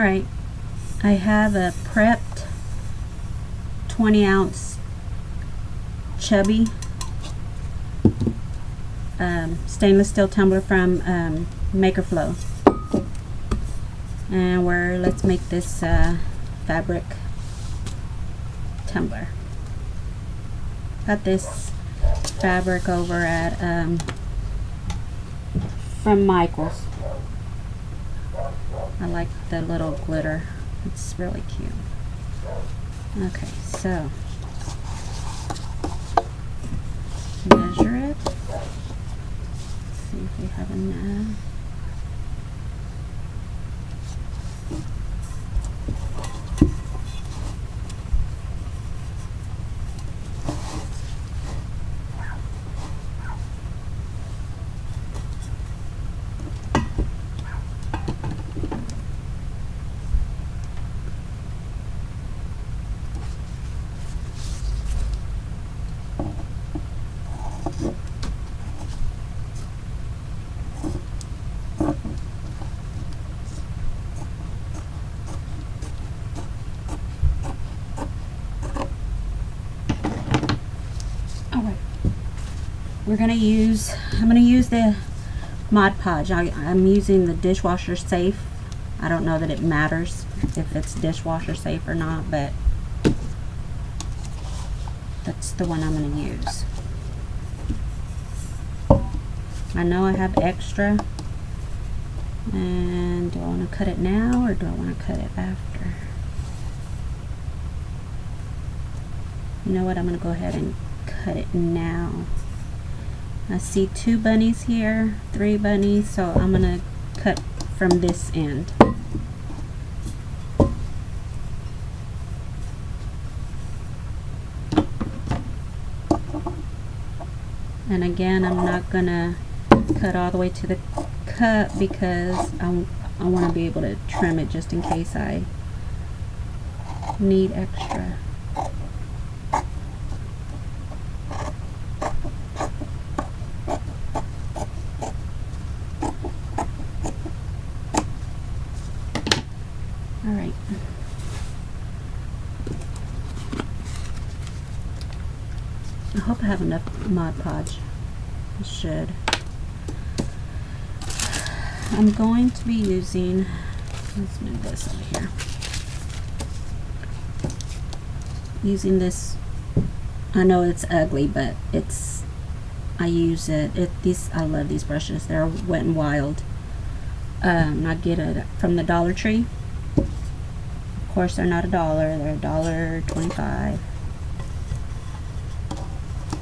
Alright, I have a prepped 20-ounce chubby stainless steel tumbler from Maker Flow, and let's make this fabric tumbler. Got this fabric over at from Michael's. I like the little glitter, it's really cute. Okay, so measure it, see if we have enough. I'm gonna use the Mod Podge. I'm using the dishwasher safe. I don't know that it matters if it's dishwasher safe or not, but that's the one I'm gonna use. I know I have extra, and do I want to cut it now or do I want to cut it after? You know what, I'm gonna go ahead and cut it now. I see 2 bunnies here, 3 bunnies, so I'm gonna cut from this end. And again, I'm not gonna cut all the way to the cut because I want to be able to trim it just in case I need extra. Alright. I hope I have enough Mod Podge. I should. I'm going to be using, let's move this over here. Using this, I know it's ugly, but I use it. I love these brushes. They're Wet n Wild. I get it from the Dollar Tree. Of course, they're not $1. They're $1.25.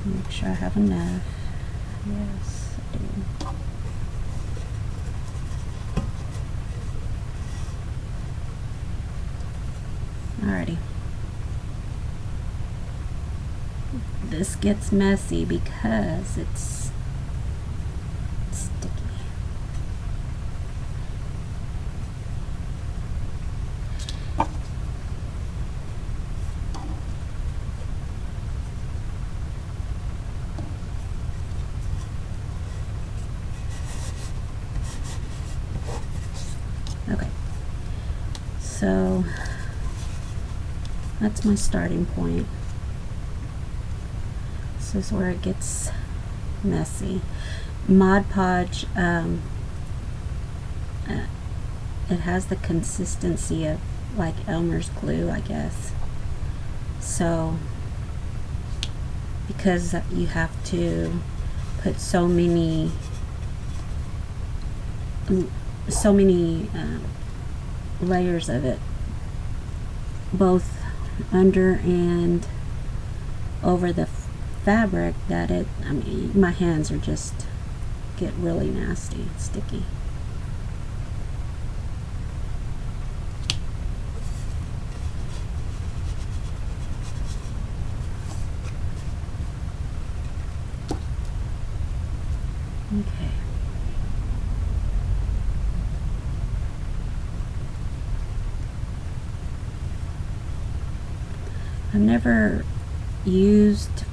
Make sure I have enough. Yes, I do. Alrighty. This gets messy because it's sticky. Okay, so that's my starting point. This is where it gets messy. Mod Podge, it has the consistency of like Elmer's glue, I guess. So, because you have to put so many layers of it, both under and over the fabric, that I mean, my hands are just get really nasty, sticky. Okay. I've never used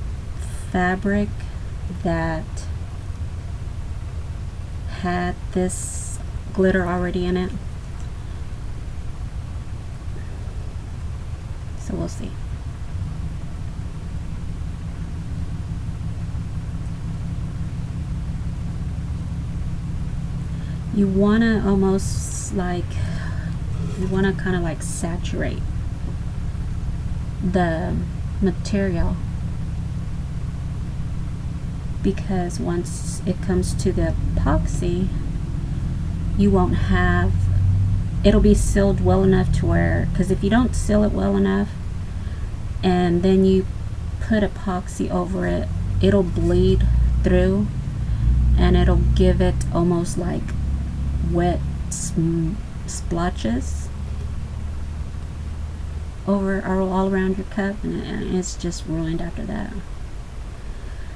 fabric that had this glitter already in it. So we'll see. You want to almost like, you want to kind of like saturate the material, because once it comes to the epoxy, you won't have, it'll be sealed well enough to where, because if you don't seal it well enough and then you put epoxy over it, it'll bleed through and it'll give it almost like wet splotches over or all around your cup, and it's just ruined after that.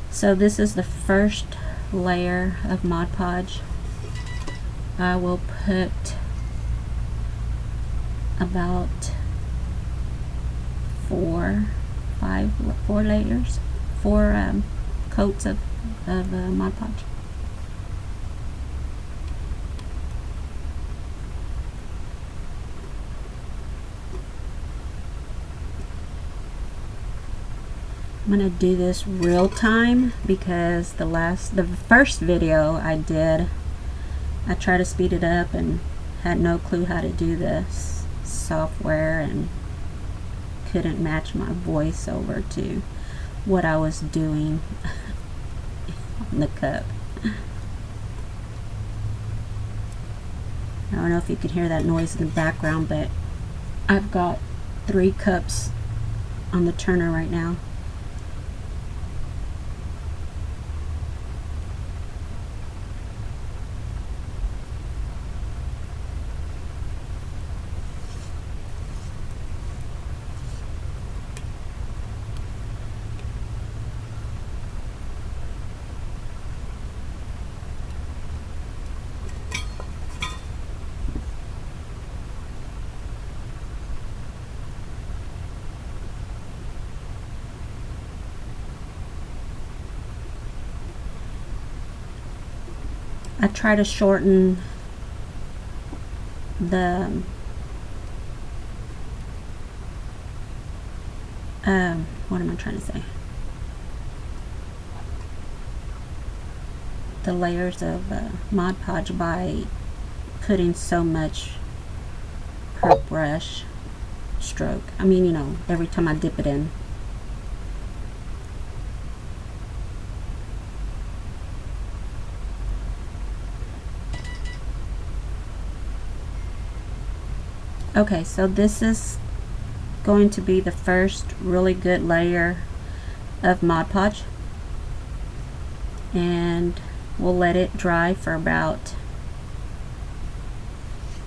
So this is the first layer of Mod Podge. I will put about four layers, four coats of Mod Podge. I'm gonna do this real time because the first video I did, I tried to speed it up and had no clue how to do this software and couldn't match my voice over to what I was doing on the cup. I don't know if you can hear that noise in the background, but I've got 3 cups on the turner right now. I try to shorten the what am I trying to say? The layers of Mod Podge by putting so much per brush stroke. I mean, you know, every time I dip it in. Okay, so this is going to be the first really good layer of Mod Podge, and we'll let it dry for about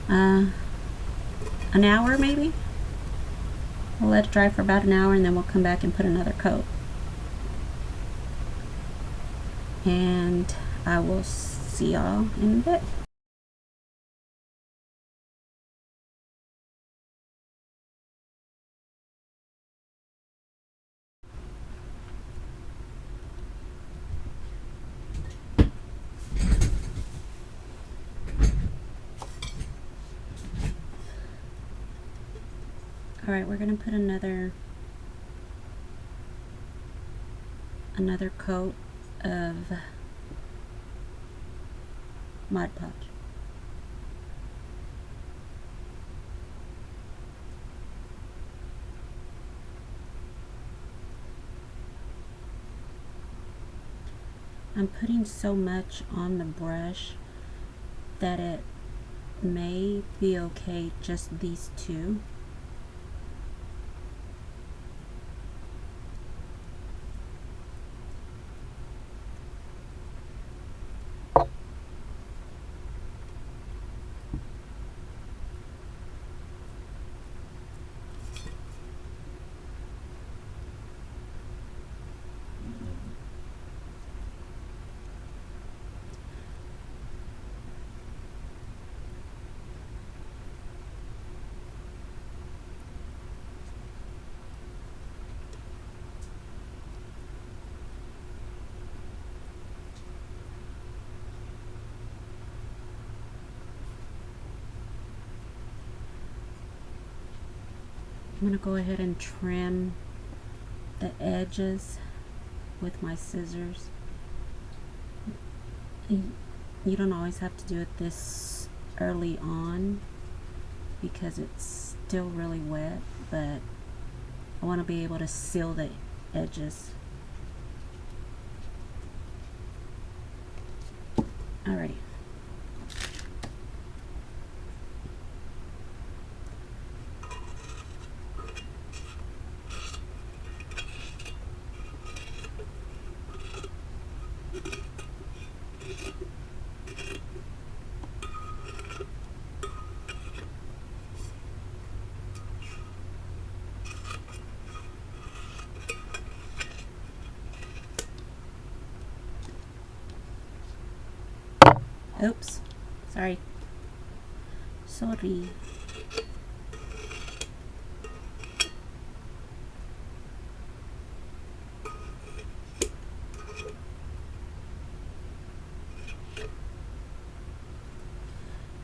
an hour maybe. We'll let it dry for about an hour and then we'll come back and put another coat. And I will see y'all in a bit. Alright, we're going to put another coat of Mod Podge. I'm putting so much on the brush that it may be okay just these two. I'm going to go ahead and trim the edges with my scissors. You don't always have to do it this early on because it's still really wet, but I want to be able to seal the edges. Alrighty. Oops, sorry. Sorry.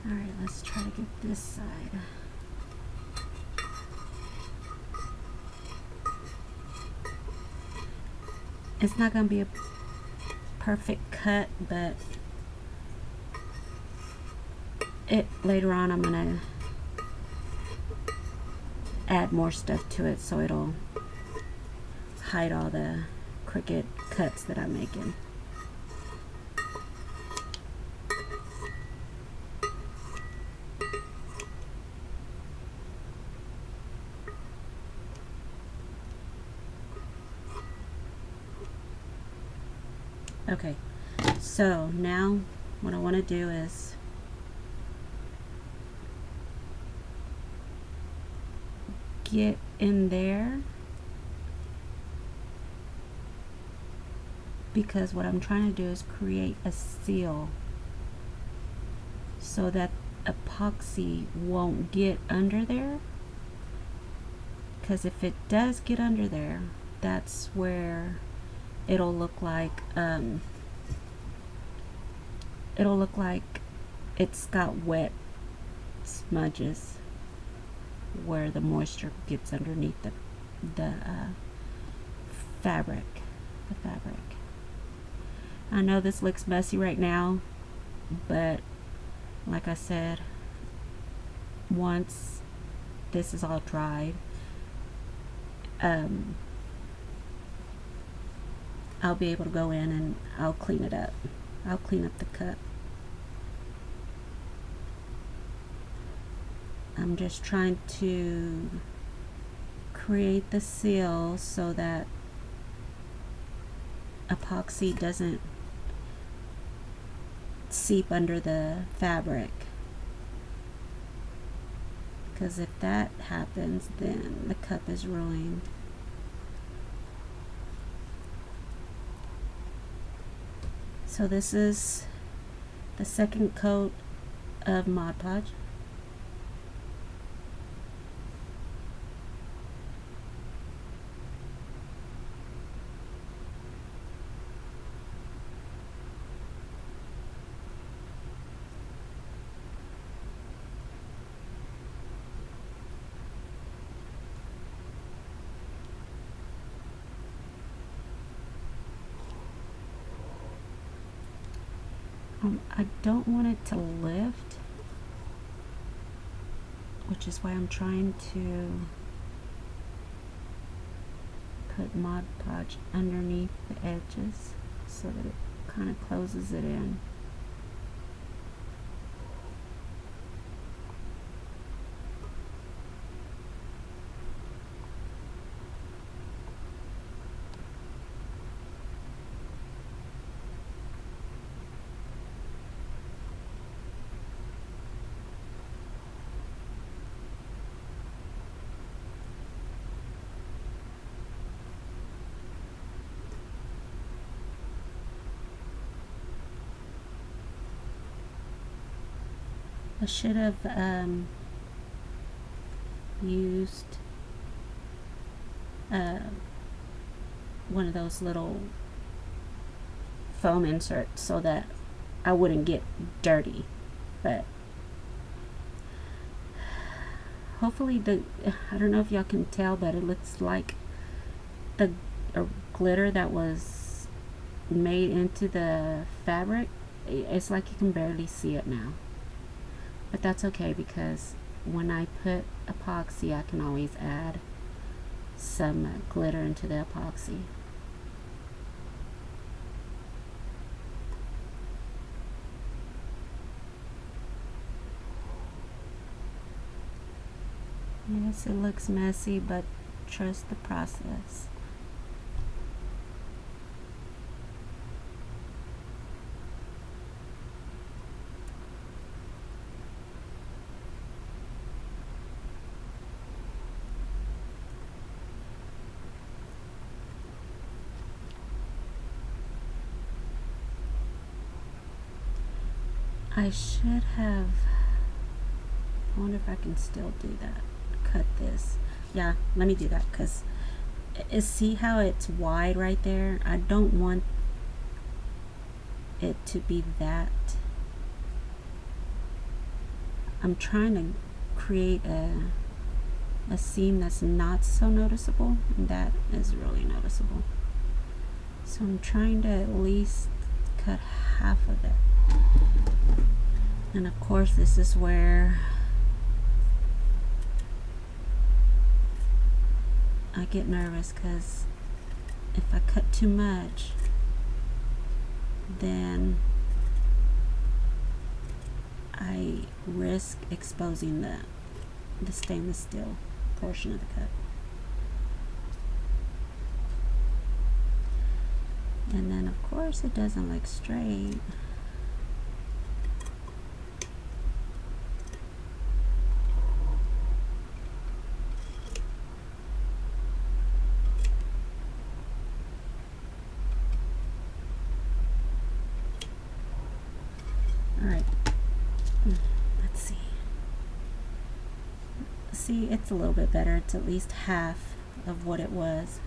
Alright, let's try to get this side. It's not going to be a perfect cut, but later on I'm going to add more stuff to it so it'll hide all the crooked cuts that I'm making. Okay, so now what I want to do is get in there, because what I'm trying to do is create a seal so that epoxy won't get under there, because if it does get under there, that's where it'll look like it's got wet smudges where the moisture gets underneath the fabric. I know this looks messy right now, but like I said, once this is all dried, I'll be able to go in and I'll clean it up. I'll clean up the cup. I'm just trying to create the seal so that epoxy doesn't seep under the fabric, because if that happens, then the cup is ruined. So this is the second coat of Mod Podge. I don't want it to lift, which is why I'm trying to put Mod Podge underneath the edges so that it kind of closes it in. I should have used one of those little foam inserts so that I wouldn't get dirty, but hopefully I don't know if y'all can tell, but it looks like the glitter that was made into the fabric. It's like you can barely see it now, but that's okay, because when I put epoxy, I can always add some glitter into the epoxy. Yes, it looks messy, but trust the process. I should have, I wonder if I can still do that. Cut this. Yeah, let me do that, because see how it's wide right there? I don't want it to be that. I'm trying to create a seam that's not so noticeable, and that is really noticeable. So I'm trying to at least cut half of it. And of course, this is where I get nervous, because if I cut too much, then I risk exposing the stainless steel portion of the cut. And then of course it doesn't look straight. Alright, let's see. See, it's a little bit better. It's at least half of what it was.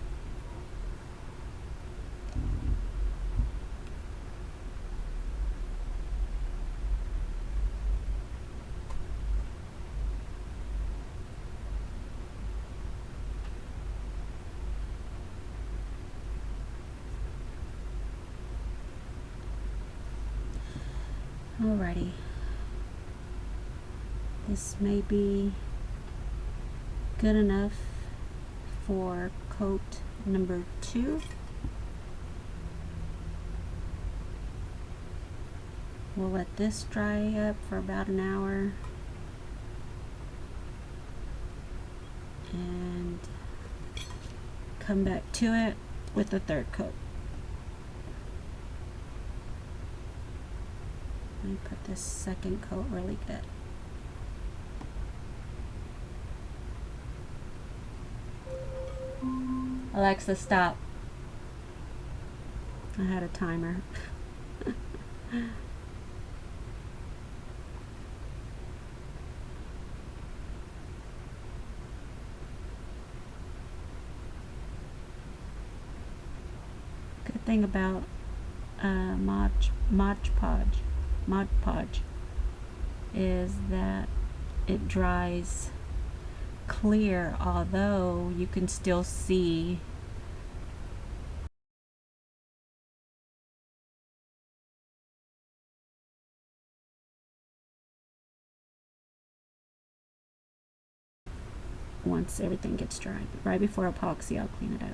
Alrighty, this may be good enough for coat number 2. We'll let this dry up for about an hour, and come back to it with the 3rd coat. Let me put this 2nd coat really good. Alexa, stop. I had a timer. Good thing about Mod Podge is that it dries clear, although you can still see once everything gets dry. But right before epoxy, I'll clean it up.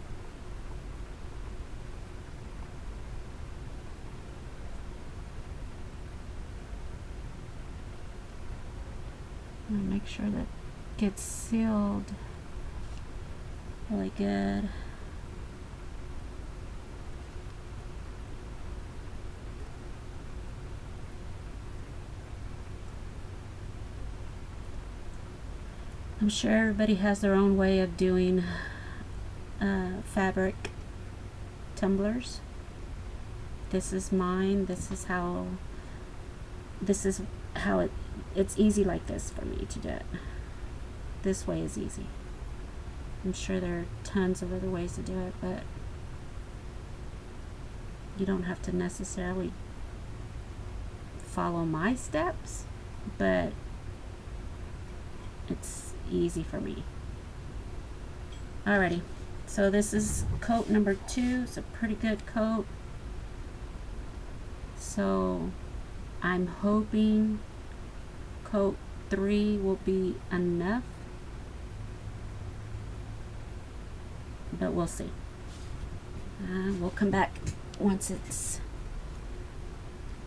And make sure that gets sealed really good. I'm sure everybody has their own way of doing fabric tumblers. This is mine. This is how it's easy like this for me to do it. This way is easy. I'm sure there are tons of other ways to do it, but you don't have to necessarily follow my steps, but it's easy for me. Alrighty, so this is coat number 2. It's a pretty good coat. So I'm hoping coat 3 will be enough, but we'll see. We'll come back once it's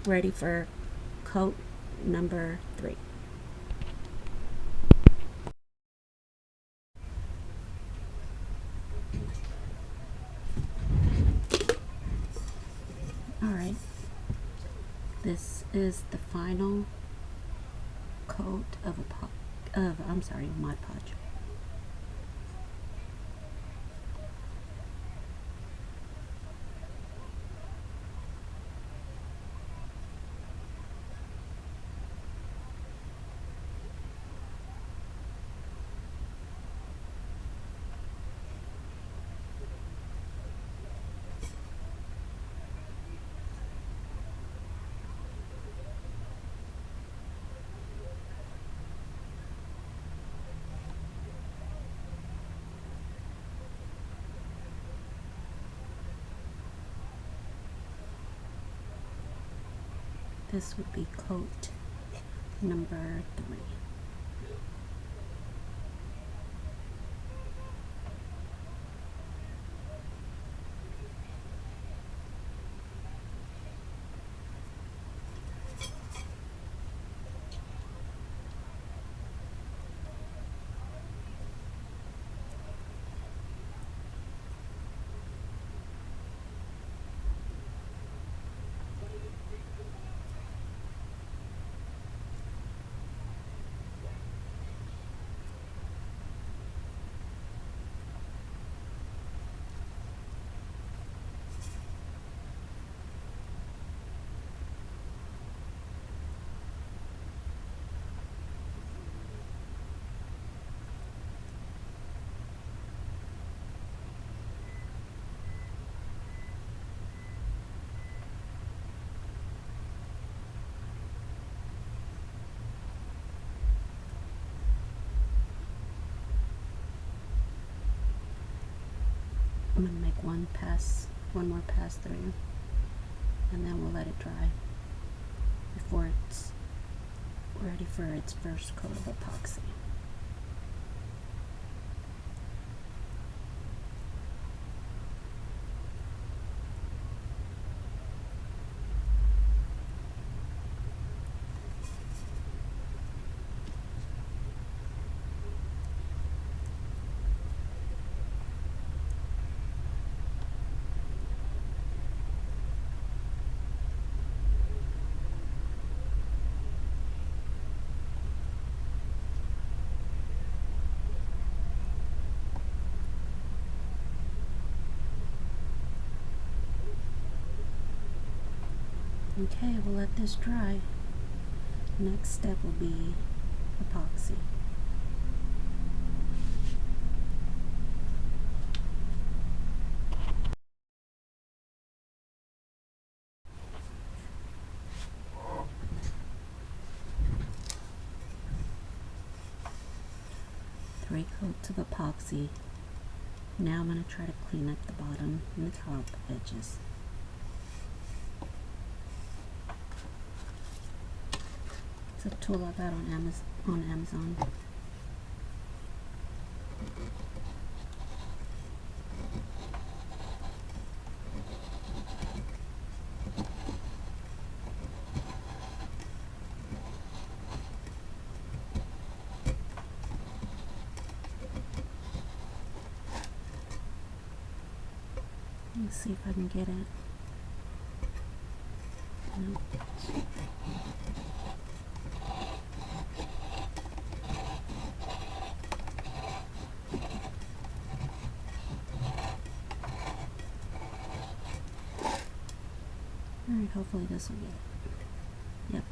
ready for coat number 3. Alright, this is the final coat of Mod Podge. This would be coat number 3. I'm going to make one more pass through, and then we'll let it dry before it's ready for its first coat of epoxy. Okay, we'll let this dry. Next step will be epoxy. Three coats of epoxy. Now I'm going to try to clean up the bottom and the top edges. It's a tool I got on Amazon. Let's see if I can get it. Nope. Alright, hopefully this will get it. Yep.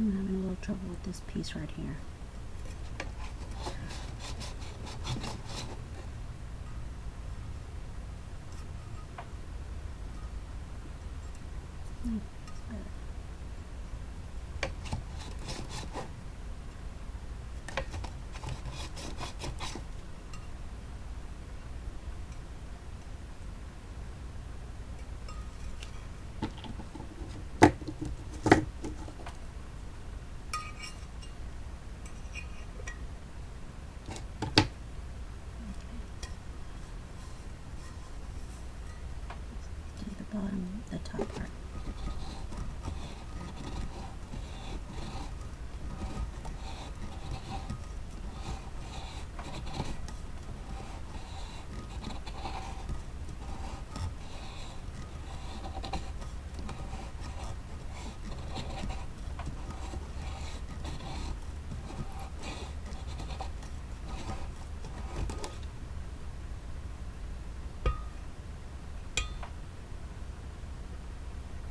I'm having a little trouble with this piece right here. It's better. The top part.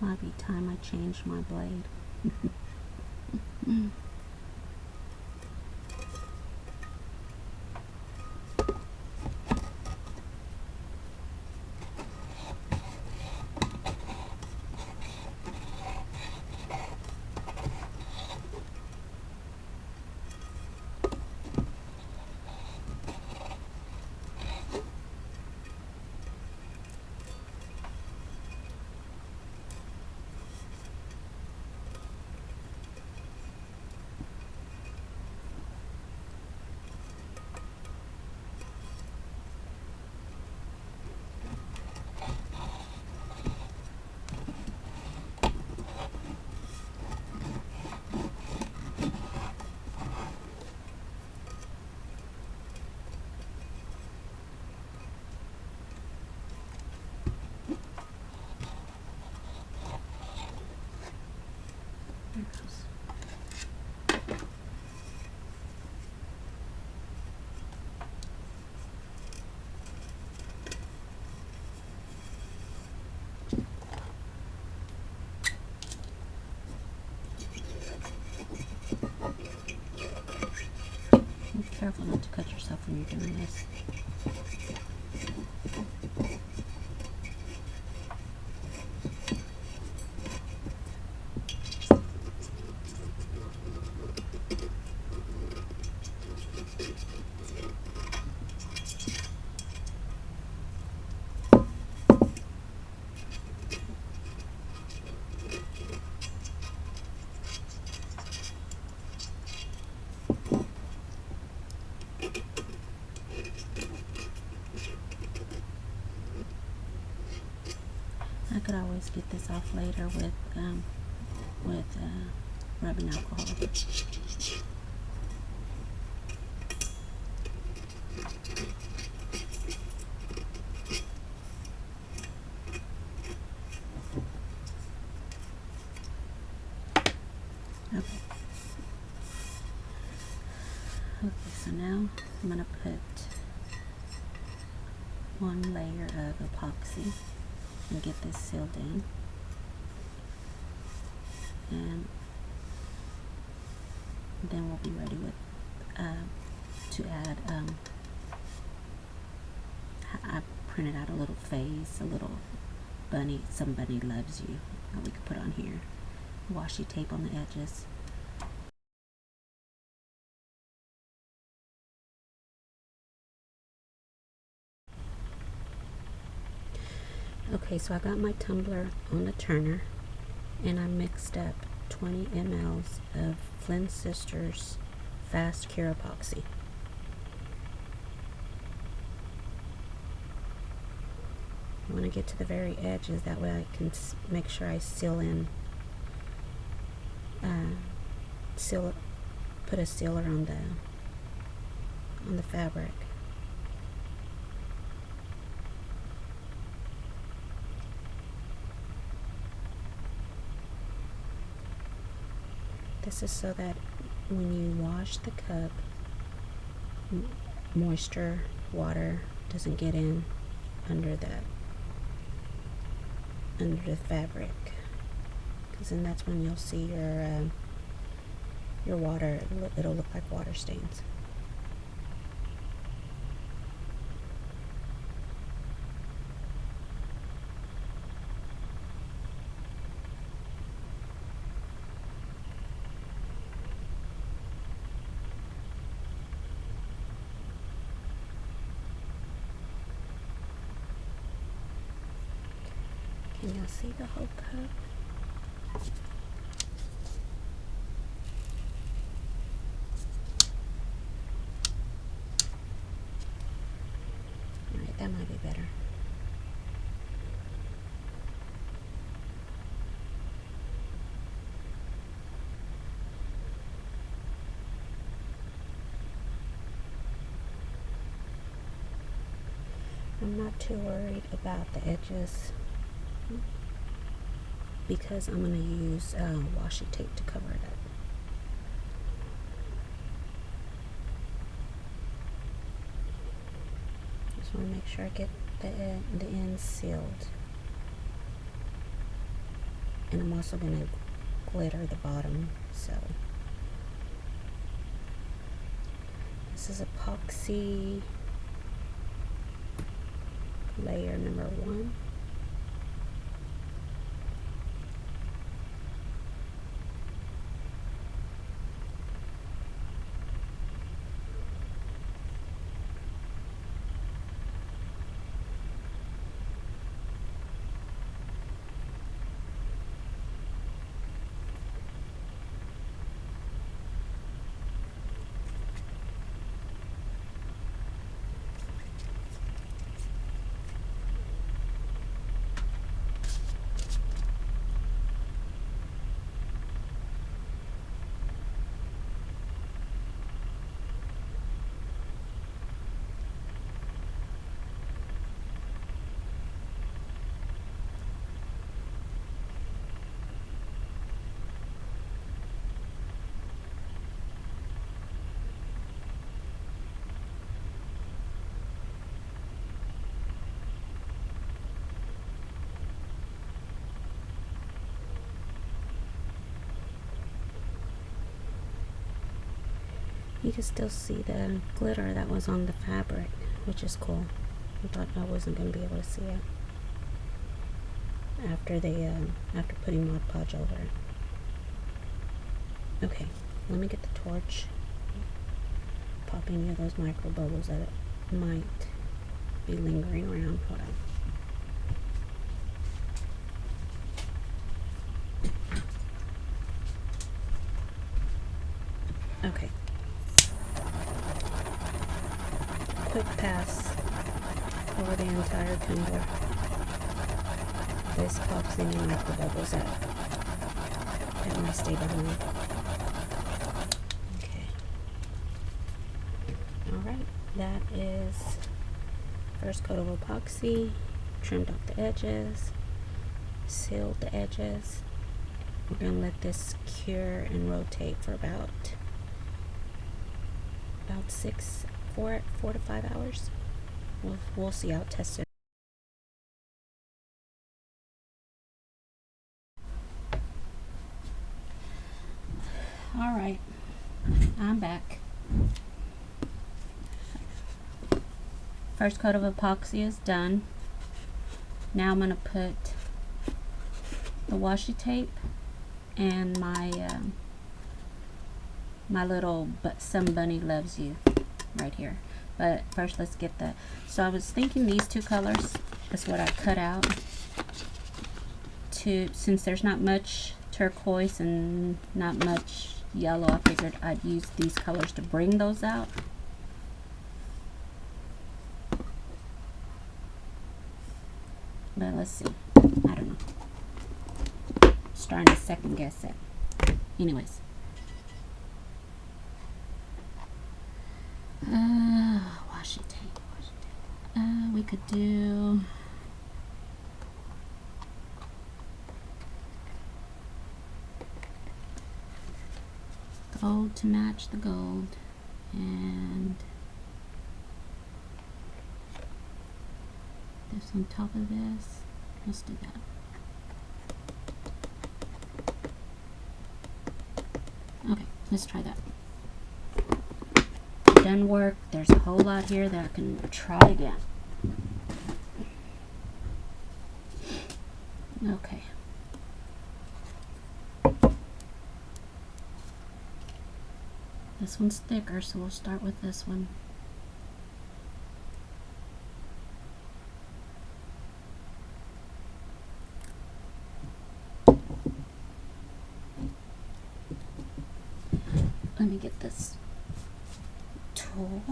Might be time I changed my blade. There it goes. Be careful not to cut yourself when you're doing this. I could always get this off later with rubbing alcohol. Okay, so now I'm going to put one layer of epoxy and get this sealed in. And then we'll be ready with to add I printed out a little face, a little bunny, somebody loves you, that we could put on here. Washi tape on the edges. Okay, so I got my tumbler on the turner and I mixed up 20 mLs of Flynn Sisters Fast Cure Epoxy. I want to get to the very edges, that way I can make sure I seal in, put a sealer on the fabric. This is so that when you wash the cup, moisture, water doesn't get in under the fabric, because then that's when you'll see your water, it'll look like water stains. Can y'all see the whole cup? Alright, that might be better. I'm not too worried about the edges because I'm going to use washi tape to cover it up. Just want to make sure I get the ends sealed. And I'm also going to glitter the bottom, so this is epoxy layer number 1. You can still see the glitter that was on the fabric, which is cool. I thought I wasn't going to be able to see it after after putting Mod Podge over it. Okay, let me get the torch. Pop any of those micro bubbles that might be lingering around. Hold on. Okay. Quick pass over the entire tumbler. This pops any micro bubbles out that might stay behind. Okay. Alright, that is first coat of epoxy. Trimmed off the edges, sealed the edges. We're going to let this cure and rotate for about 4 to 5 hours. We'll see how it tests it. All right, I'm back. First coat of epoxy is done. Now I'm going to put the washi tape and my my little Some Bunny Loves You right here. But first let's get the, so I was thinking these two colors is what I cut out to, since there's not much turquoise and not much yellow, I figured I'd use these colors to bring those out. But let's see, I don't know, starting to second guess it. Anyways, washi tape. We could do gold to match the gold, and this on top of this. Let's do that. Okay, Let's try that. Done work. There's a whole lot here that I can try again. Okay. This one's thicker, so we'll start with this one. Let me get this tool.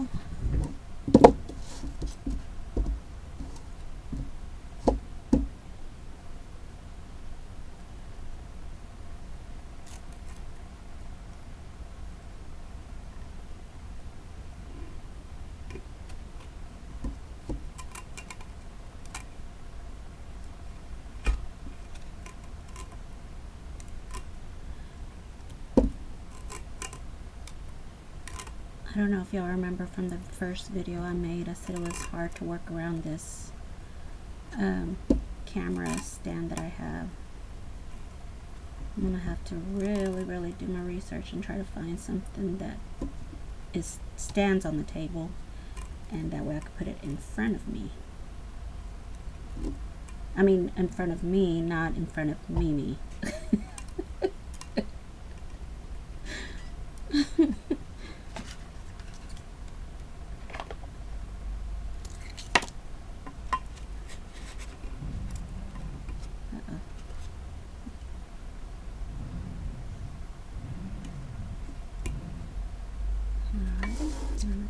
I don't know if y'all remember from the first video I made, I said it was hard to work around this camera stand that I have. I'm gonna have to really do my research and try to find something that stands on the table, and that way I can put it in front of me. I mean, in front of me, not in front of Mimi.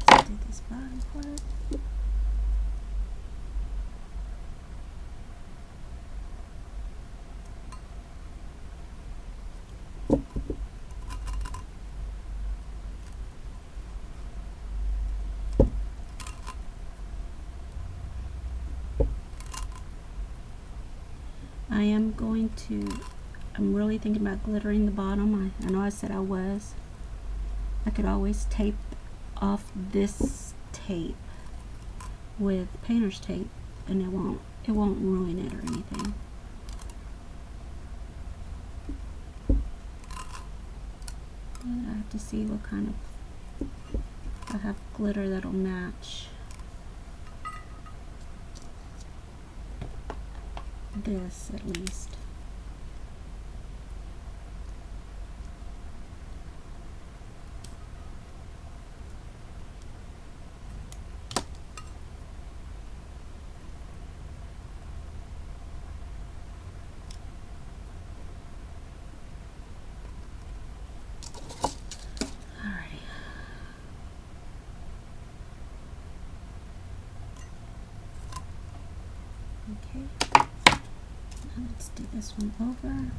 Let's do this bottom part. I'm really thinking about glittering the bottom. I know I said I was. I could always tape off this tape with painter's tape, and it won't ruin it or anything. And I have to see what kind of, I have glitter that'll match this at least. Okay, now let's do this one over.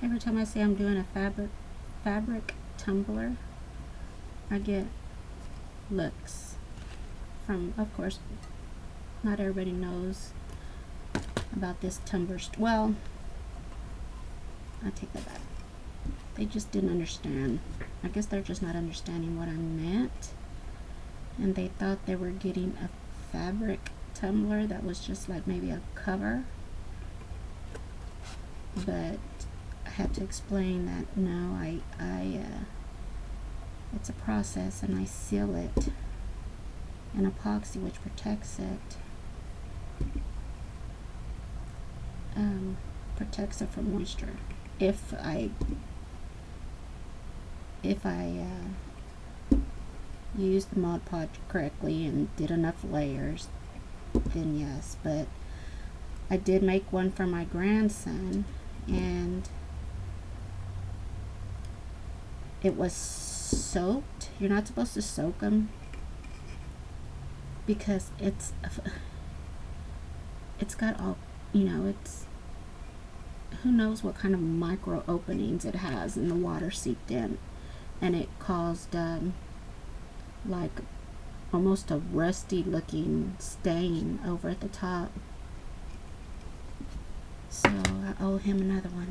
Every time I say I'm doing a fabric tumbler, I get looks from, of course, not everybody knows about this tumbler. Well, I take that back. They just didn't understand. I guess they're just not understanding what I meant, and they thought they were getting a fabric tumbler that was just like maybe a cover, but I had to explain that no, it's a process, and I seal it and epoxy, which protects it. Protects it from moisture. If I used the Mod Podge correctly and did enough layers, then yes. But I did make one for my grandson, and it was soaked. You're not supposed to soak them because it's got all, you know, it's, who knows what kind of micro openings it has, and the water seeped in, and it caused like almost a rusty looking stain over at the top. So I owe him another one.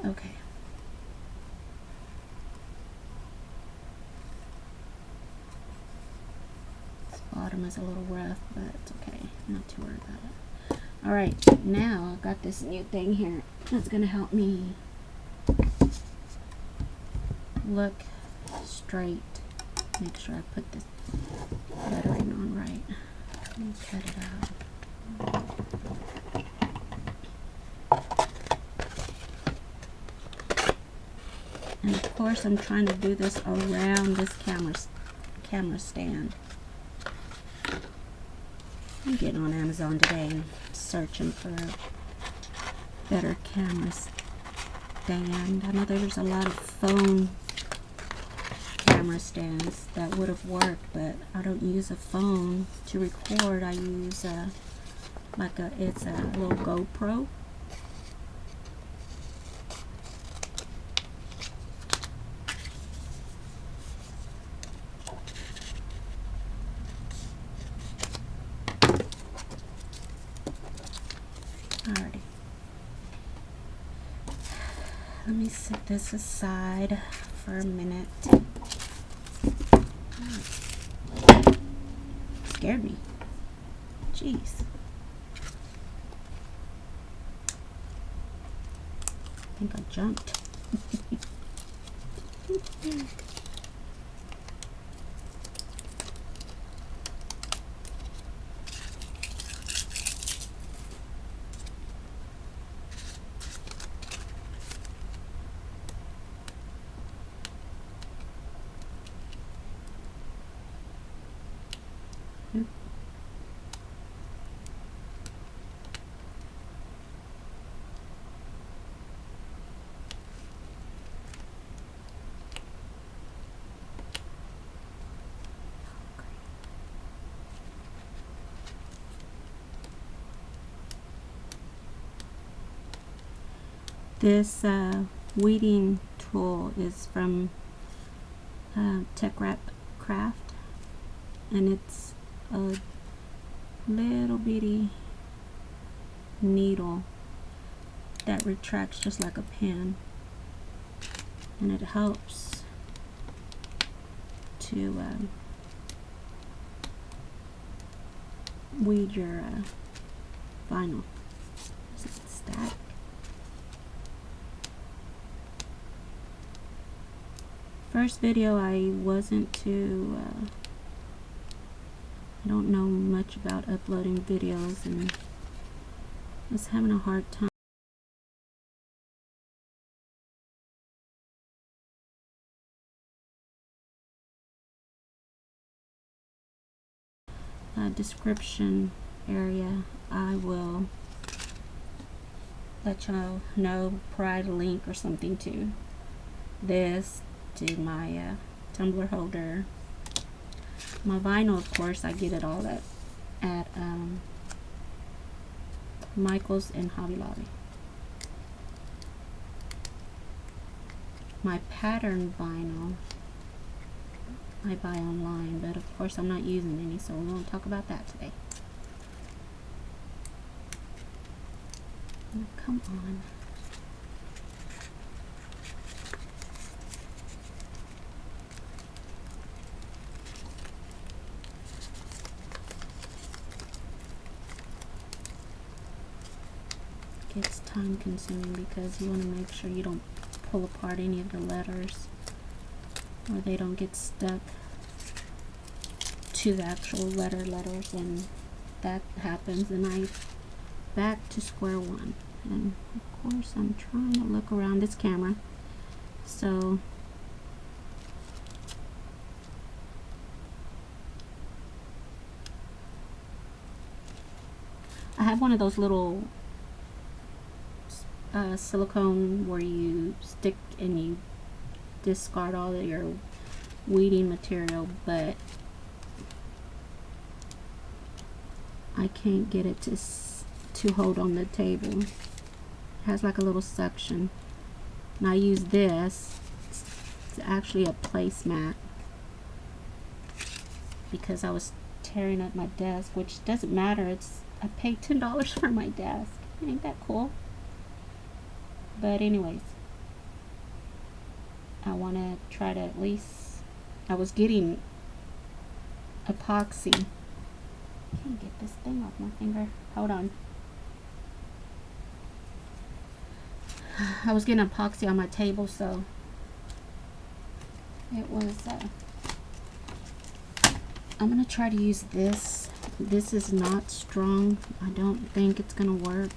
Okay. This bottom is a little rough, but it's okay. I'm not too worried about it. Alright, now I got this new thing here that's going to help me look straight. Make sure I put this lettering on right. Let me cut it out. And of course I'm trying to do this around this camera stand. I'm getting on Amazon today and searching for a better camera stand. I know there's a lot of phone camera stands that would have worked, but I don't use a phone to record. I use it's a little GoPro. Alrighty. Let me set this aside for a minute. Scared me. Jeez. I think I jumped. This weeding tool is from Tech Wrap Craft, and it's a little bitty needle that retracts just like a pen, and it helps to weed your vinyl. Is it stack? First video I wasn't too I don't know much about uploading videos, and I was having a hard time. Description area, I will let y'all know, provide a link or something to this, to my tumbler holder. My vinyl, of course, I get it all at Michael's and Hobby Lobby. My pattern vinyl I buy online, but of course I'm not using any, so we won't talk about that today. Oh, come on. It's time consuming because you want to make sure you don't pull apart any of the letters, or they don't get stuck to the actual letters, and that happens, and I back to square one. And of course I'm trying to look around this camera, so I have one of those little silicone where you stick and you discard all of your weeding material, but I can't get it to hold on the table. It has like a little suction, and I use this. It's actually a placemat because I was tearing up my desk, which doesn't matter. I paid $10 for my desk. Ain't that cool? But anyways, I want to try to at least, I was getting epoxy. Can't get this thing off my finger. Hold on. I was getting epoxy on my table, so it was, I'm going to try to use this. This is not strong. I don't think it's going to work,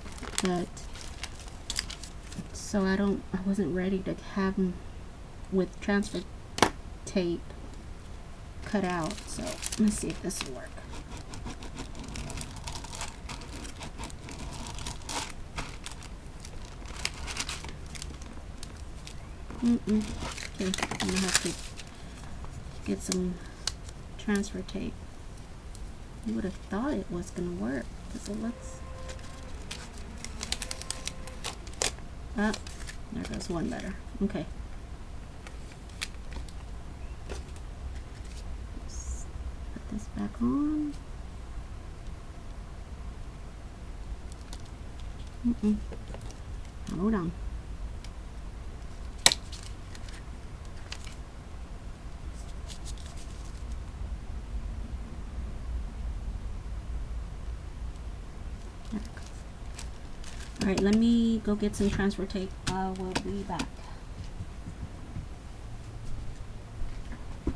but so I wasn't ready to have them with transfer tape cut out. So let's see if this will work. Okay, I'm gonna have to get some transfer tape. You would have thought it was gonna work because it looks. Ah, there goes one letter. Okay. Let's put this back on. Hold on. Alright, let me go get some transfer tape. I will be back. I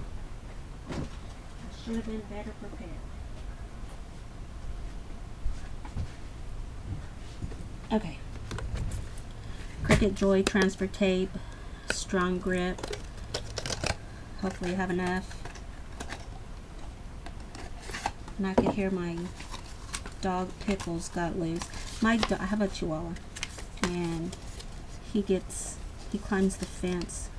should have been better prepared. Okay. Cricut Joy transfer tape, strong grip. Hopefully you have enough. And I could hear my dog Pickles got loose. I have a Chihuahua, and he climbs the fence.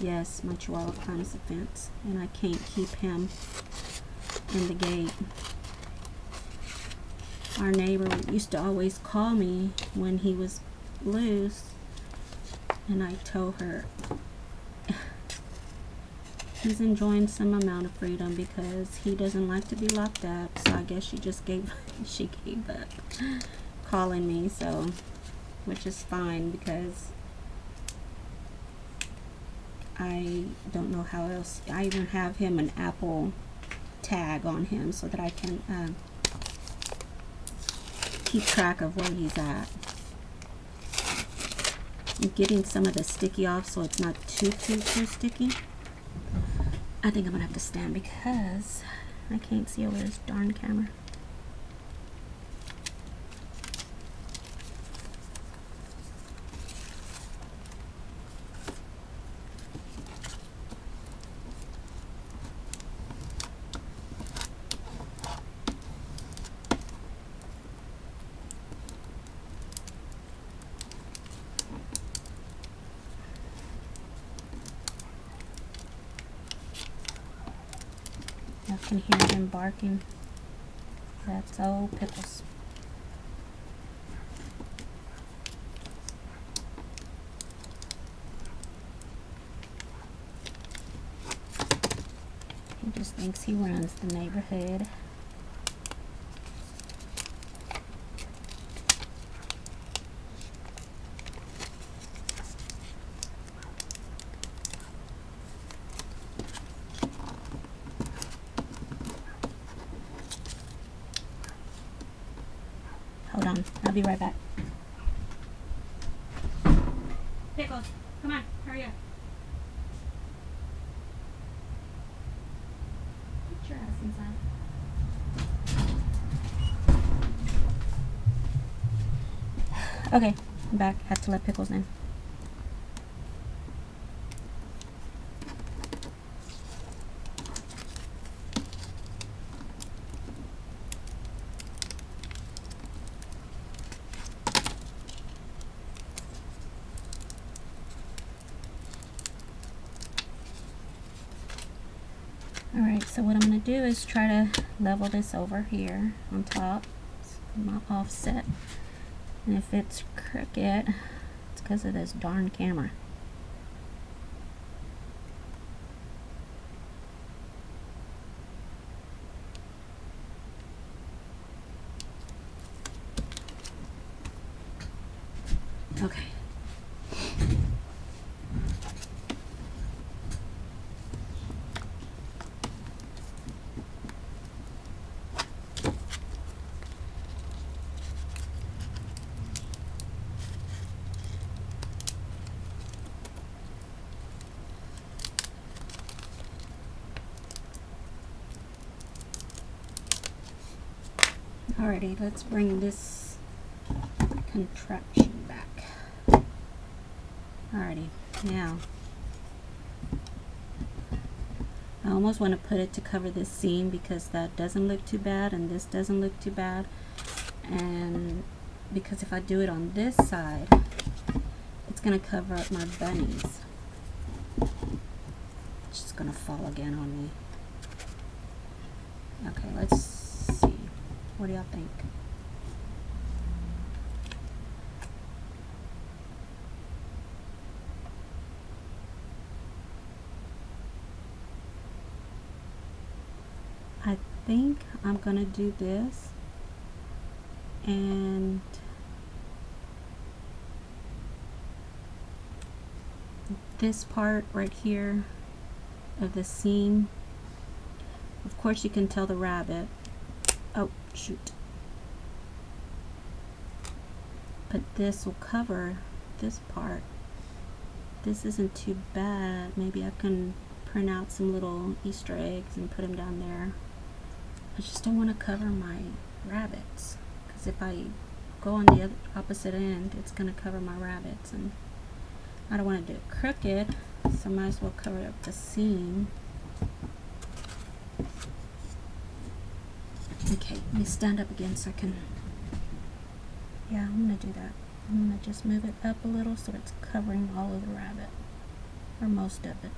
Yes, my Chihuahua climbs the fence, and I can't keep him in the gate. Our neighbor used to always call me when he was loose, and I told her he's enjoying some amount of freedom because he doesn't like to be locked up. So I guess she gave up calling me, so which is fine because I don't know how else. I even have him an Apple tag on him so that I can keep track of where he's at. I'm getting some of the sticky off so it's not too sticky. I think I'm gonna have to stand because I can't see over this darn camera. I can hear him barking. That's old Pickles. He just thinks he runs the neighborhood. Hold on, I'll be right back. Pickles. inside. Okay, I'm back. Had to let pickles in. Alright, so what I'm going to do is try to level this over here on top. It's my offset. And if it's crooked, it's because of this darn camera. Okay. Alrighty, let's bring this contraption back. Alrighty, now I almost want to put it to cover this seam because that doesn't look too bad and this doesn't look too bad, and because if I do it on this side it's going to cover up my bunnies. It's just going to fall again on me. Okay, let's see. What do y'all think? I think I'm gonna do this, and this part right here of the seam, of course you can tell the rabbit, oh shoot, but this will cover this part. This isn't too bad. Maybe I can print out some little Easter eggs and put them down there. I just don't want to cover my rabbits, because if I go on the opposite end it's going to cover my rabbits, and I don't want to do it crooked, so I might as well cover up the seam. Okay, let me stand up again so I can, yeah, I'm going to do that. I'm going to just move it up a little so it's covering all of the rabbit, or most of it.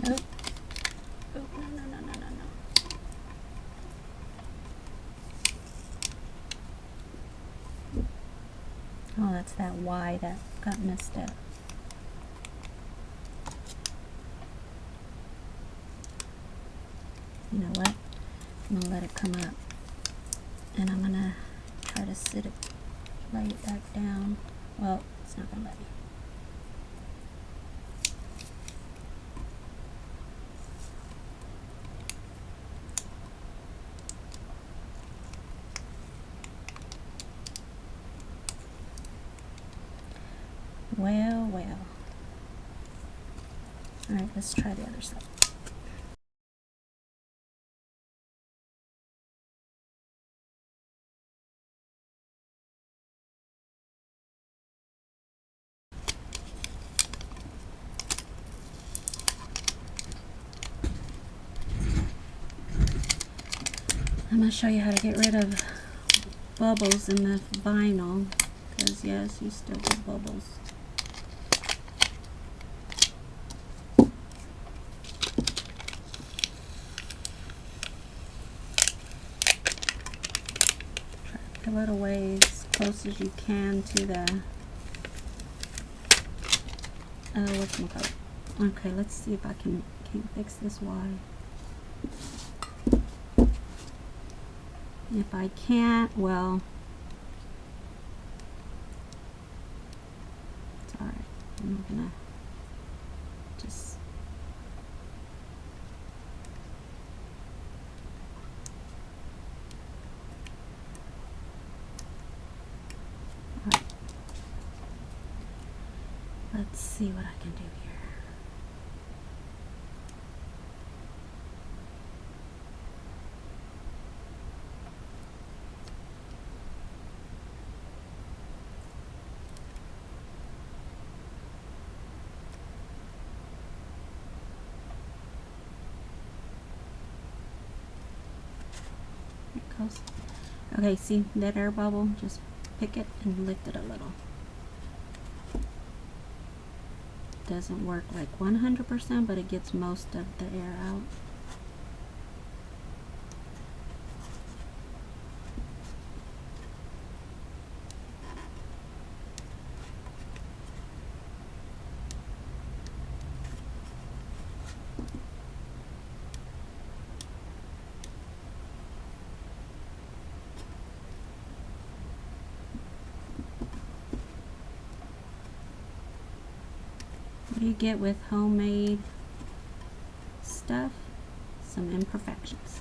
Nope. Oh, no. Oh, that's that Y that got messed up. You know what? I'm going to let it come up. And I'm going to try to lay it back down. Well, it's not going to let me. Well. Alright, let's try the other side. I'm going to show you how to get rid of bubbles in the vinyl, because yes, you still get bubbles. Try to peel it away as close as you can to the whatchamacallit, Okay, let's see if I can fix this Y. If I can't, well, it's alright. I'm gonna just alright. Let's see what I can do here. There it goes. Okay, see that air bubble? Just pick it and lift it a little. Doesn't work like 100%, but it gets most of the air out. What do you get with homemade stuff? Some imperfections.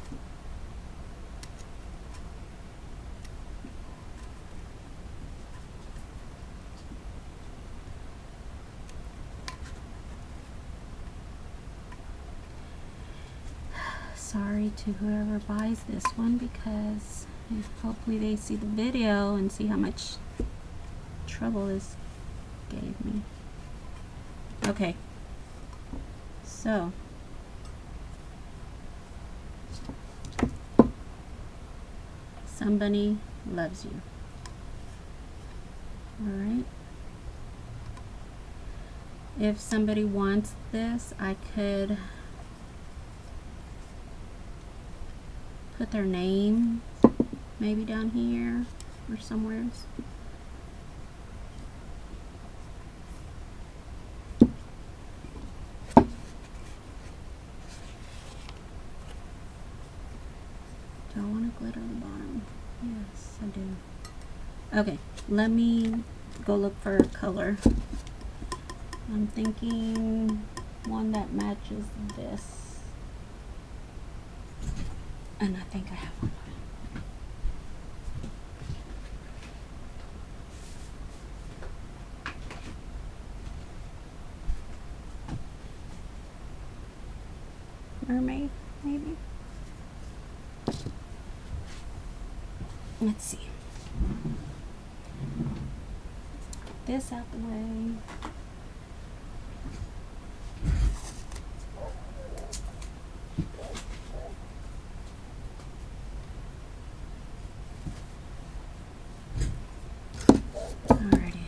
Sorry to whoever buys this one, because hopefully they see the video and see how much trouble this gave me. Okay, so somebody loves you. All right. If somebody wants this, I could put their name maybe down here or somewhere else. Do I want to glitter the bottom? Yes, I do. Okay, let me go look for a color. I'm thinking one that matches this. And I think I have one. Mermaid, maybe? Let's see. This out the way. Alrighty.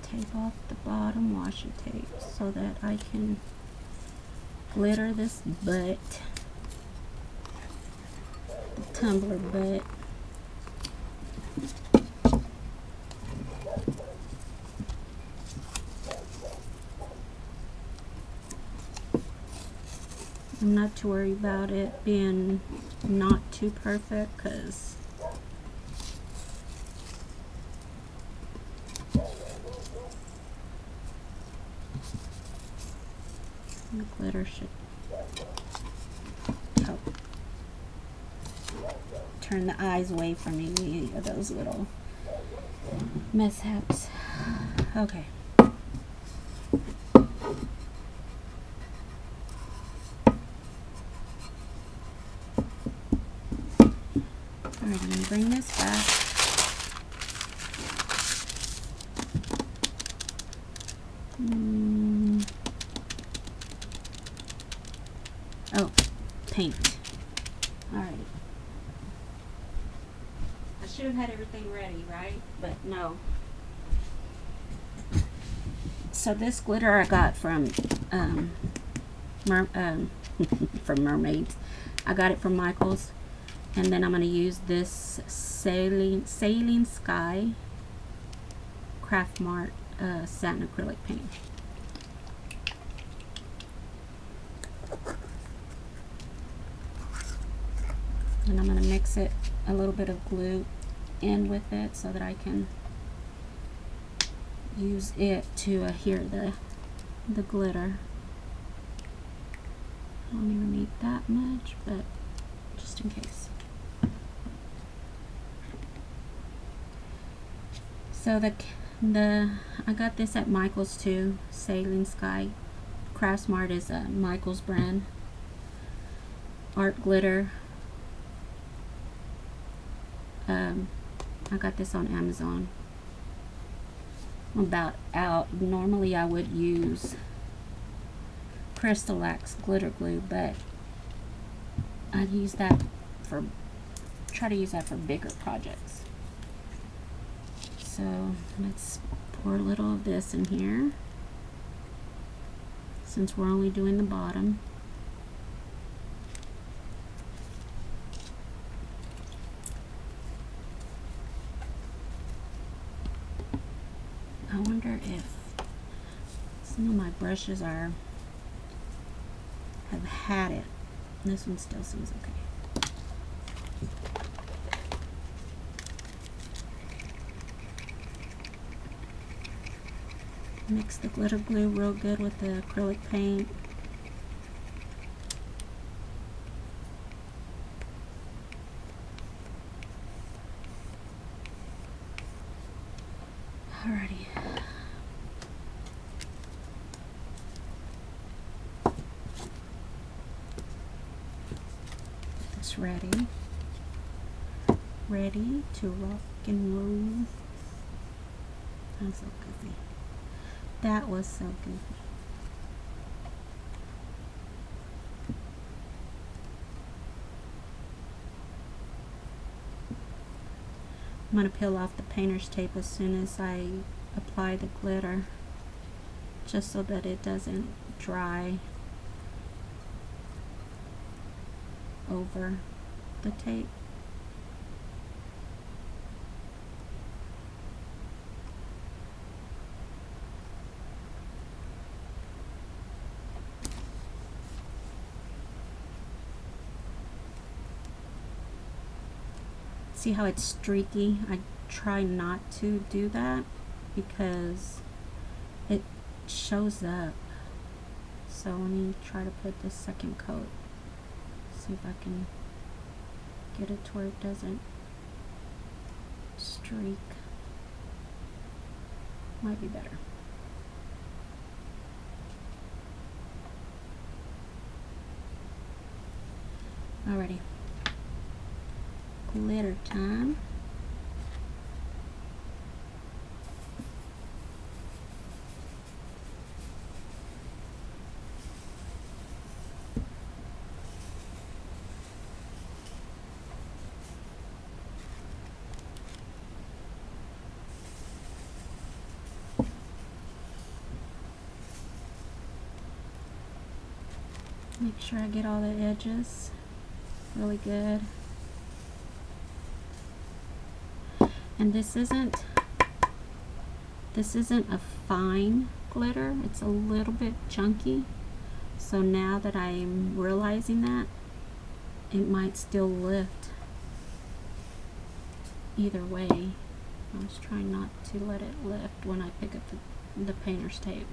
Take off the bottom washi tape so that I can glitter this butt, the tumbler butt. I'm not too worried about it being not too perfect, because the glitter should help turn the eyes away from any of those little mishaps. Okay. Alright, I'm going to bring this back. Oh, paint. Alright. I should have had everything ready, right? But no. So this glitter I got from from Mermaids. I got it from Michael's. And then I'm going to use this Sailing Sky Craft Mart satin acrylic paint. And I'm going to mix it, a little bit of glue in with it so that I can use it to adhere the glitter. I don't even need that much, but just in case. So I got this at Michael's too. Sailing Sky Craft Mart is a Michael's brand art glitter. I got this on Amazon. About out. Normally I would use Crystalax glitter glue, but I use that for, try to use that for bigger projects. So let's pour a little of this in here, since we're only doing the bottom. I wonder if some of my brushes have had it. This one still seems okay. Mix the glitter glue real good with the acrylic paint. Alrighty. It's ready. Ready to rock and roll. That was so goofy. That was so goofy. I'm going to peel off the painter's tape as soon as I apply the glitter, just so that it doesn't dry over the tape. See how it's streaky? I try not to do that because it shows up. So let me try to put this second coat. See if I can get it to where it doesn't streak. Might be better. Alrighty. Glitter time. Make sure I get all the edges really good. And this isn't a fine glitter, it's a little bit chunky. So now that I'm realizing that, it might still lift either way. I was trying not to let it lift when I pick up the painter's tape.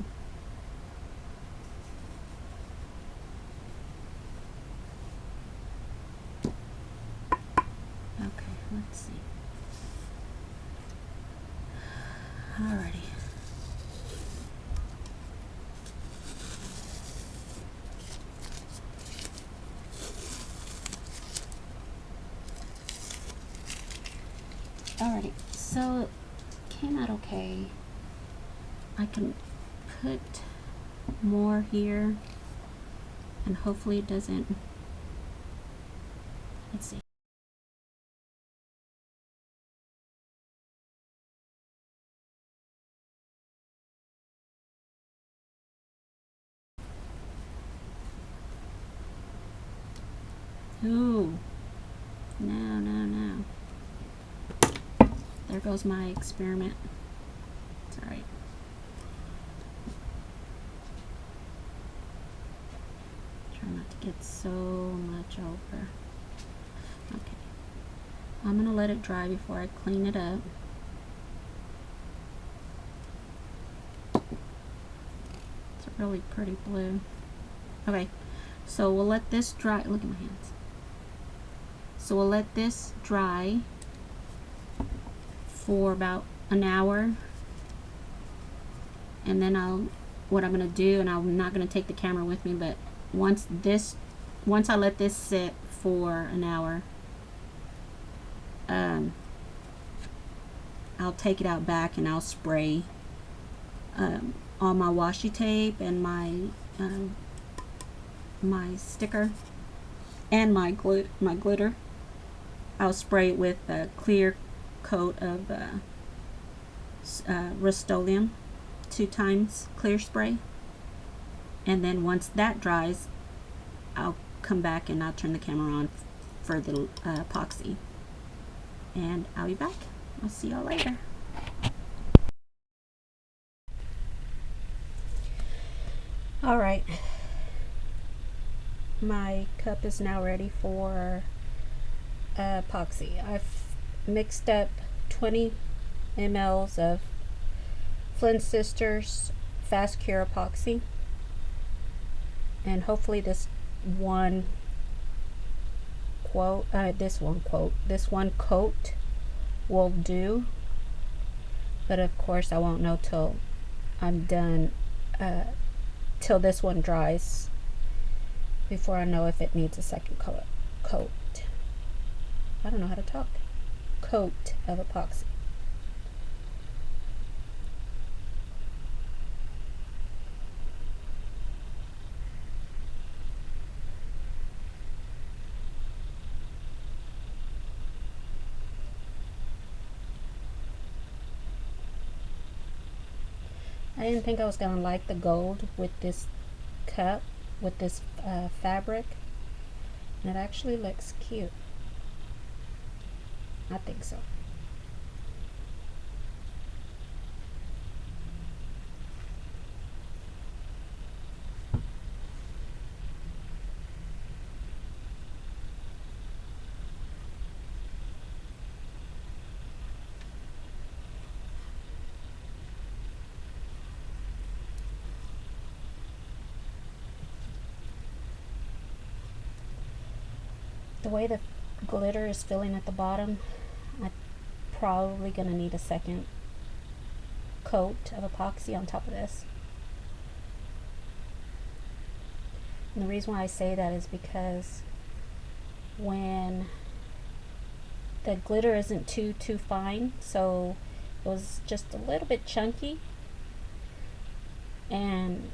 Okay, let's see. Alrighty. Alrighty, so it came out okay. I can put more here and hopefully it doesn't, let's see. Ooh, No, no, no. There goes my experiment. It's alright. Try not to get so much over. Okay. I'm going to let it dry before I clean it up. It's a really pretty blue. Okay. So we'll let this dry. Look at my hands. So we'll let this dry for about an hour, and then what I'm gonna do, and I'm not gonna take the camera with me, but once I let this sit for an hour, I'll take it out back and I'll spray all my washi tape and my sticker and my glitter. I'll spray it with a clear coat of Rust-Oleum, 2 times clear spray, and then once that dries, I'll come back and I'll turn the camera on for the epoxy, and I'll be back. I'll see y'all later. Alright, my cup is now ready for epoxy. I've mixed up 20 mLs of Flynn Sisters Fast Cure epoxy, and hopefully this one coat will do, but of course I won't know till I'm done, till this one dries, before I know if it needs a second coat. I don't know how to talk. Coat of epoxy. I didn't think I was gonna like the gold with this cup, with this fabric, and it actually looks cute. I think so. The way the glitter is filling at the bottom, I'm probably going to need a second coat of epoxy on top of this. And the reason why I say that is because when the glitter isn't too fine, so it was just a little bit chunky, and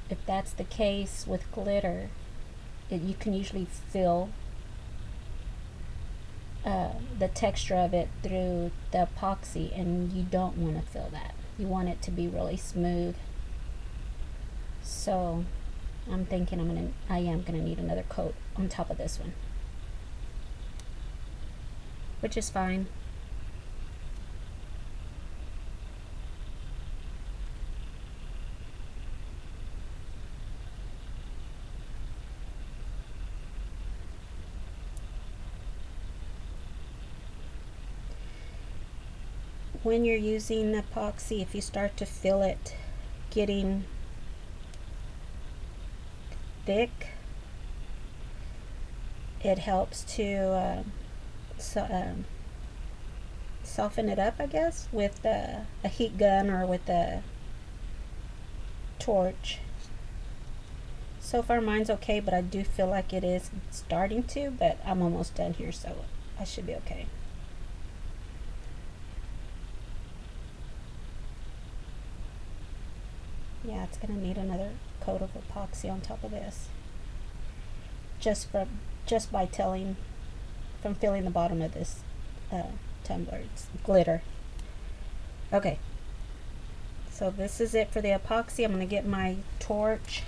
if that's the case with glitter, you can usually feel the texture of it through the epoxy, and you don't want to feel that. You want it to be really smooth. So I'm thinking I am gonna need another coat on top of this one, which is fine. When you're using epoxy, if you start to feel it getting thick, it helps to soften it up, I guess, with a heat gun or with a torch. So far mine's okay, but I do feel like it is starting to, but I'm almost done here, so I should be okay. Yeah, it's gonna need another coat of epoxy on top of this. Just by from feeling the bottom of this tumbler. It's glitter. Okay. So this is it for the epoxy. I'm gonna get my torch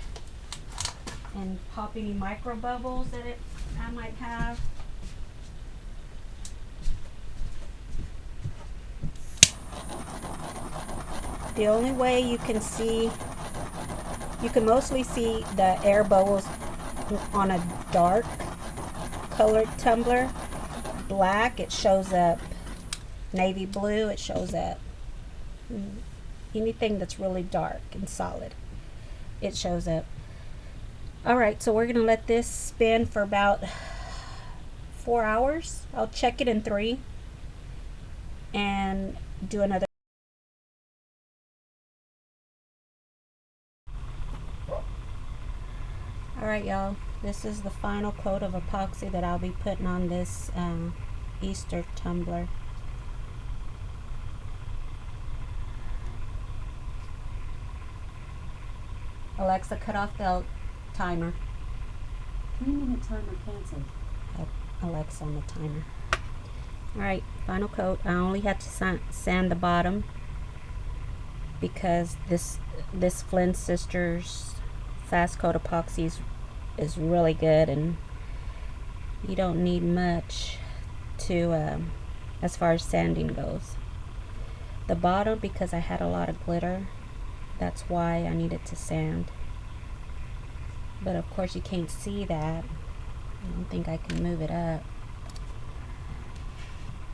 and pop any micro bubbles that I might have. The only way you can see, you can mostly see the air bubbles on a dark colored tumbler. Black, it shows up. Navy blue, it shows up. Anything that's really dark and solid, it shows up. Alright, so we're going to let this spin for about 4 hours. I'll check it in 3 and do another. Alright, y'all, this is the final coat of epoxy that I'll be putting on this Easter tumbler. Alexa, cut off the timer. 3-minute timer canceled. Alexa on the timer. Alright, final coat. I only had to sand the bottom because this Flynn Sisters fast coat epoxy is really good, and you don't need much to as far as sanding goes. The bottom, because I had a lot of glitter, that's why I needed to sand. But of course you can't see that. I don't think I can move it up.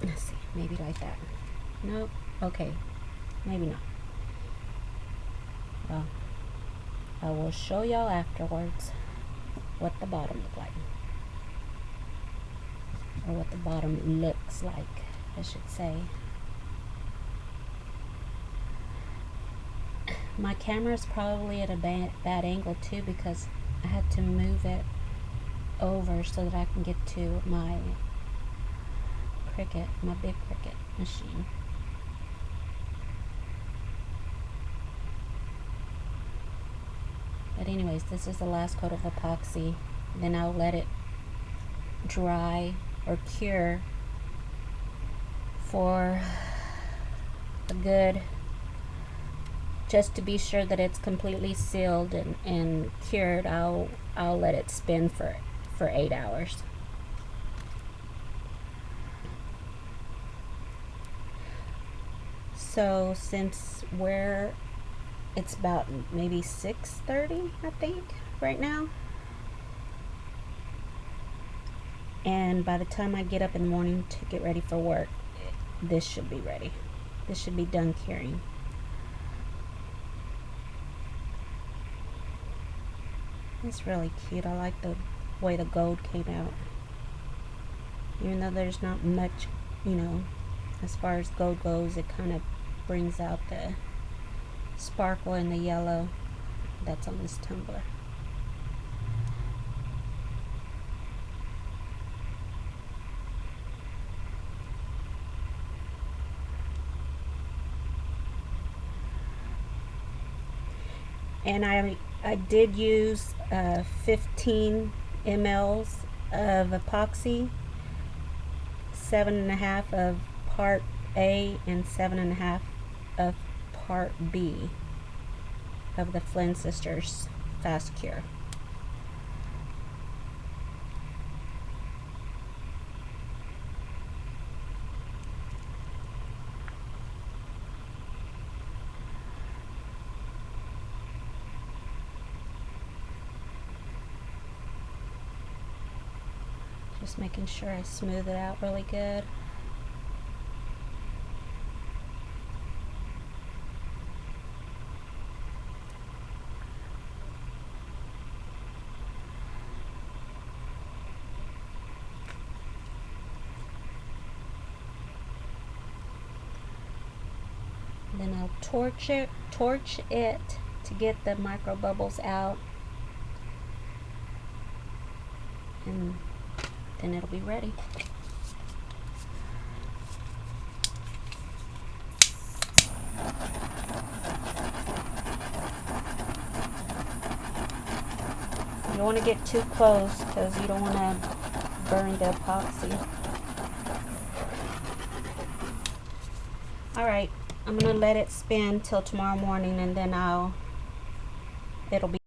Let's see, maybe like that. Nope. Okay, maybe not. Well, I will show y'all afterwards what the bottom looks like, or what the bottom looks like, I should say. My camera is probably at a bad angle too, because I had to move it over so that I can get to my Cricut, my big Cricut machine. But anyways, this is the last coat of epoxy. Then I'll let it dry or cure for a good, just to be sure that it's completely sealed and cured. I'll let it spin for 8 hours. So since it's about maybe 6:30, I think, right now, and by the time I get up in the morning to get ready for work, this should be ready. This should be done curing. It's really cute. I like the way the gold came out. Even though there's not much, as far as gold goes, it kind of brings out the sparkle in the yellow that's on this tumbler. And I did use 15 mLs of epoxy, 7.5 of part A and 7.5 of part B of the Flynn Sisters Fast Cure. Just making sure I smooth it out really good. Then I'll torch it to get the micro bubbles out, and then it'll be ready. You don't want to get too close because you don't want to burn the epoxy. Alright, I'm going to let it spin till tomorrow morning, and then it'll be